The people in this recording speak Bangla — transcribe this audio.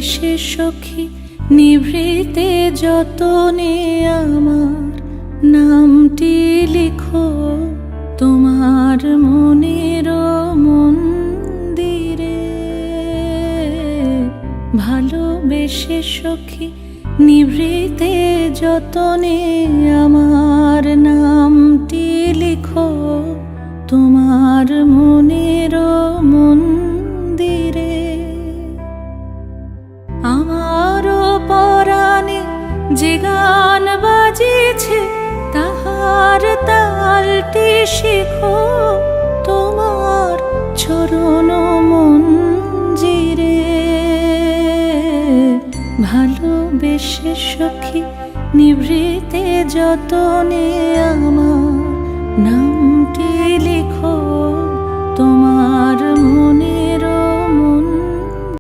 ভালোবেসে সখী নিভৃতে যতনে আমার নামটি লিখো তোমার মনের মন্দিরে। ভালোবেসে সখী নিভৃতে যতনে আমার নামটি লিখো তোমার মনের মন্দিরে। আমারও পরাণে যে গান বাজিছে তাহার তালটি শিখো তোমার চরণ মঞ্জিরে। ভালোবেসে সখী নিভৃতে যতনে আমার নাম